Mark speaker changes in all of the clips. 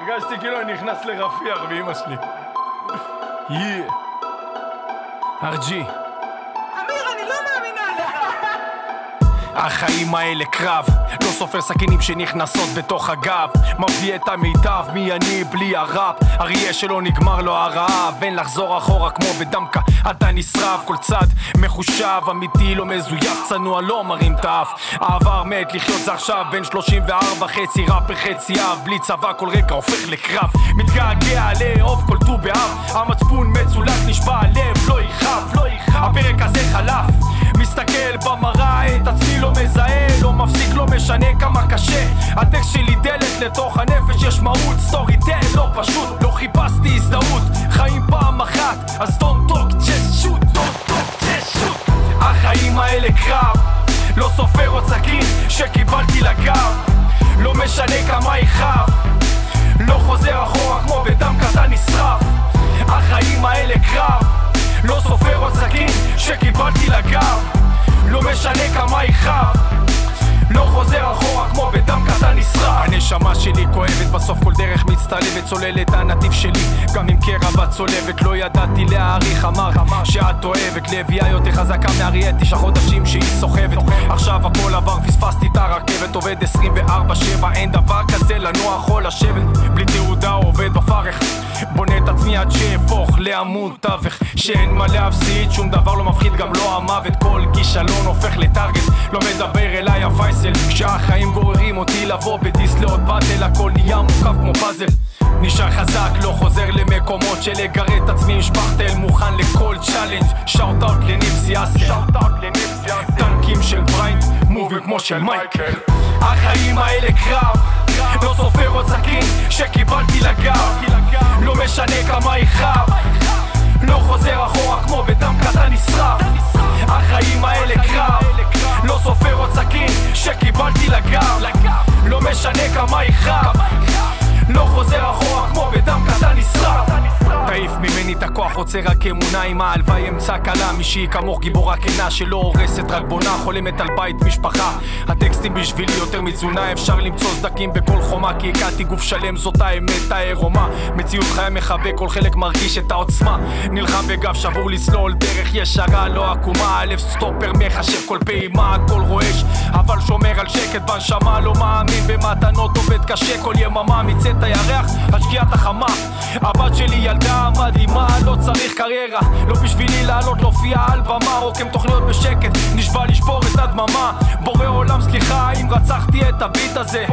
Speaker 1: הרגשתי כאילו אני נכנס לרפיח באמא שלי. ארג'י
Speaker 2: אמיר, אני לא מאמינה לך.
Speaker 1: החיים האלה קרב, לא סופר סכינים שנכנסות בתוך הגב. מביא את המיטב, מי אני בלי הראפ. אריה שלא נגמר לו הרעב, אין לחזור אחורה כמו בדמקה, אתה נשרף. כל צד מחושב, אמיתי לא מזויף, צנוע לא מרים את האף. העבר מת, לחיות זה עכשיו, בן 34 חצי ראפר חצי אב. בלי צבא כל רגע הופך לקרב, מתגעגע לאהוב כל ט"ו באב. המצפון מצולק, נשבע הלב, לא יכאב, לא יכאב. הפרק הזה חלף, מסתכל במראה, את עצמי לא מזהה, לא מפסיק, לא משנה כמה קשה. הטקסט שלי דלת לתוך הנפש, יש מהות, סטורי טל, לא פשוט, לא חיפשתי הזדהות. חיים פעם אחת, אז don't talk, just shoot, don't talk, just shoot. החיים האלה קרב, לא סופר עוד סכין שקיבלתי לגב. לא משנה כמה יכאב, לא חוזר אחורה כמו בדם קטן נשרף. החיים האלה קרב, לא סופר עוד סכין שקיבלתי לגב. לא משנה כמה יכאב, לא חוזר אחורה כמו בדם קטן נשרף. הנשמה שלי כואבת, בסוף כל דרך מצטלבת, צוללת הנתיב שלי גם עם קרע בצולבת. לא ידעתי להעריך, אמרת שאת אוהבת. לביאה יותר חזקה מאריה, 9 חודשים שהיא סוחבת. עכשיו הכל עבר, פספסתי את הרכבת. עובד 24/7, אין דבר כזה לנוח או לשבת. בלי תעודה עובד בפרך, בונה את עצמי עד שאפוך לעמוד תווך. שאין מה להפסיד, שום דבר לא מפחיד, גם לא המוות. כל כישלון הופך לטרגט, לא מדבר אליי הפייסל. כשהחיים גוררים אותי לבוא בדיס לעוד באטל, הכל נהיה מורכב כמו פאזל. נשאר חזק, לא חוזר למקומות של לגרד את עצמי עם שפכתל. מוכן לכל צ'אלנג', שאוט אאוט לניב סיאסל. טנקים של בריינט, מובים כמו של מייקל. החיים האלה קרב, לא סופר עוד סכין שקיבלתי לגב. לא משנה כמה יכאב, לא חוזר אחורה כמו בדם קטן נשרף. החיים האלה קרב, לא סופר עוד סכין שקיבלתי לגב. לא משנה כמה יכאב, לא חוזר אחורה כמו בדם קטן נשרף. תעיף ממני את הכוח, רוצה רק אמונה. עם ההלוואי אמצע קלה, מישהי כמוך גיבורה כנה שלא הורסת רק בונה. חולמת על בית משפחה, הטקסטים בשבילי יותר מתזונה. אפשר למצוא סדקים בכל חומה, כי הקעתי גוף שלם, זאת האמת העירומה. מציאות חיה מחבק, כל חלק מרגיש את העוצמה. נלחם בגב שבור לסלול דרך ישרה לא עקומה. הלב סטופר מחשב כל פעימה, הכל רועש אבל שומר על שקט בנשמה. לא מאמין במתנות, עובד קשה כל יממה. מצאת הירח, השקיעת החמה. הבת שלי ילדה מדהימה, לא צריך קריירה, לא בשבילי לעלות להופיע על במה. רוקם תוכניות בשקט, נשבע לשבור את הדממה. בורא עולם סליחה אם רצחתי את הביט הזה,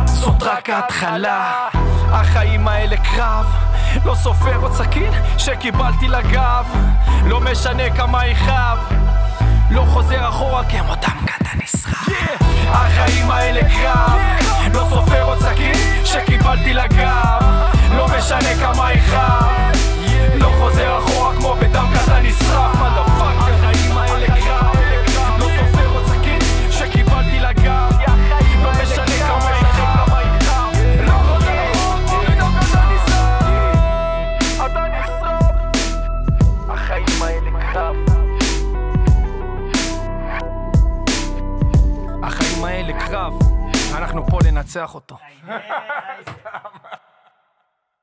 Speaker 1: זאת רק ההתחלה. החיים האלה קרב, לא סופר עוד סכין שקיבלתי לגב. לא משנה כמה יכאב, לא חוזר אחורה כמו דם קטן נשרף. החיים האלה קרב, לא סופר עוד סכין שקיבלתי לגב. לא משנה כמה יכאב, לא חוזר אחורה כמו בדם קטן נשרף. מודפאקר, החיים האלה קרב, לא סופר עוד סכין שקיבלתי לגב. לא משנה כמה יכאב, לא חוזר אחורה כמו בדם קטן נשרף. אתה נשרף. החיים האלה קרב, החיים האלה קרב, אנחנו פה לנצח אותו.